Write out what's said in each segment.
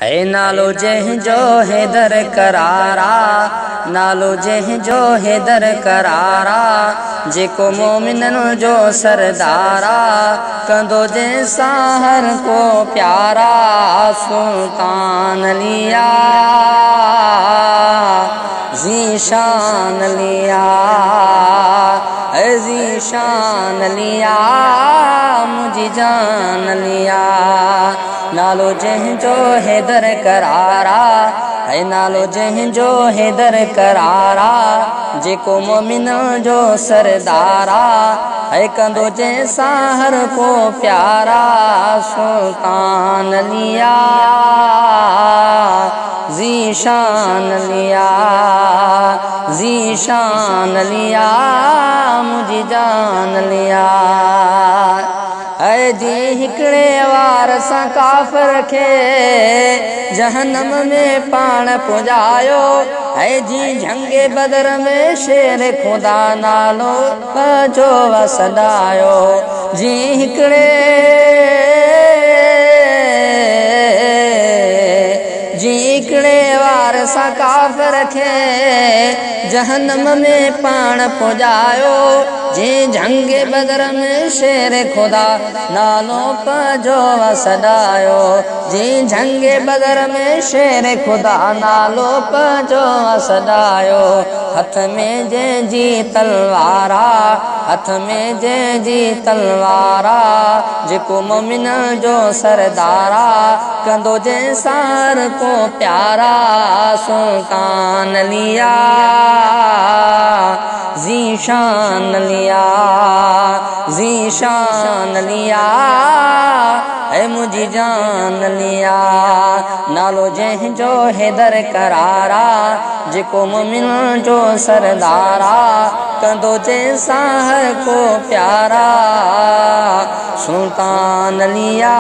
है नालो जंहिंजो हैदर करारा, नालो जंहिंजो हैदर करारा, जेको मोमिननि जो सरदारा, कंदो जंहिंसां हर को प्यारा। सुल्तान लिया ज़ीशान लिया, ज़ीशान लिया, मुझी जान लिया। नालो जंहिंजो हैदर करारा, है नालो जंहिंजो हैदर करारा, जेको मोमिन जो सरदारा, है कंदो जंहिंसां हर को प्यारा। सुल्तान लिया ज़ीशान लिया, ज़ीशान लिया, मुझी जान लिया। ऐ जी हिकड़े वार सां काफ़िर खे जहन्नम में पाण पुॼायो, ऐ जी झंगे बदर में शेर खुदा नालो जो वसदायो। जी हिकड़े वार सां काफ़िर खे जहन्नम में पाण पुॼायो, जी झंगे बदर में शेर खुदा नालो जो वसदायो। जी झंगे बदर में शेर खुदा नालो जो वसदायो। हथ में जंहिंजी तलवारा, हथ में जंहिंजी तलवारा, जेको मोमिन जो सरदारा, कंदो जंहिंसां हर को प्यारा। सुल्तान लिया ज़ीशान लिया, ज़ीशान लिया, है मुझी जान लिया। नालो जंहिंजो हैदर करारा, जेको मोमिन जो सरदारा, कंदो जंहिंसां हर को प्यारा। सुल्तान लिया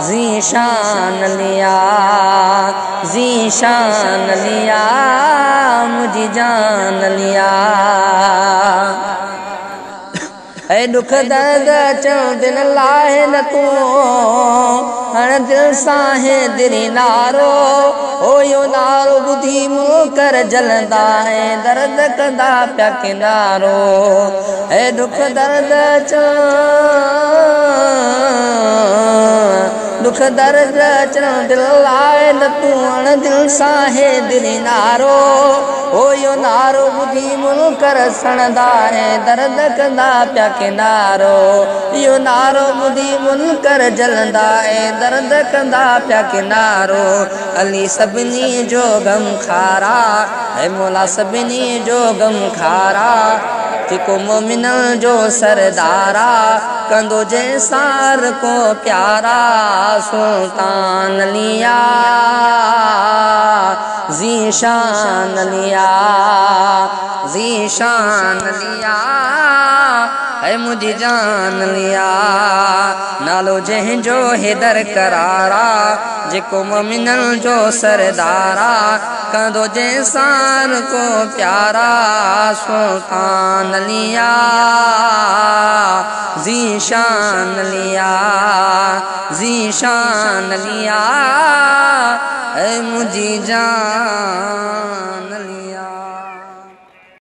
ज़ीशान लिया, ज़ीशान लिया, मुझी जान लिया। ऐ दुख दर्द अचण दिल लाहे न तू, हण दिल सां है दिली नारो। ओ यो नारो ॿुधी मुकर जलंदा है, दर्द कंदा पिया किनारो। ऐ दुख दर्द अचण, दुख दर्द अचण दिल लाहे न तू, हण दिल सां है दिली नारो। ओ यो नारो ॿुधी मुनकर सणंदा है, दर्द कंदा पिया किनारो। यो नारो ॿुधी मुनकर जलंदा है, दर्द कंदा पिया किनारो। अली सभिनी जो गम खारा, है मौला सभिनी जो गम खारा, जेको मोमिन जो सरदारा, कंदो जंहिंसां हर को प्यारा। सुल्तान लिया ज़ीशान लिया, ज़ीशान लिया, है मुझी जान लिया। नालो जंहिंजो हैदर करारा, जेको मोमिनन जो सरदारा, कंदो जंहिंसां हर को प्यारा। सुल्तान लिया ज़ीशान लिया, ज़ीशान लिया, है मुझी जान।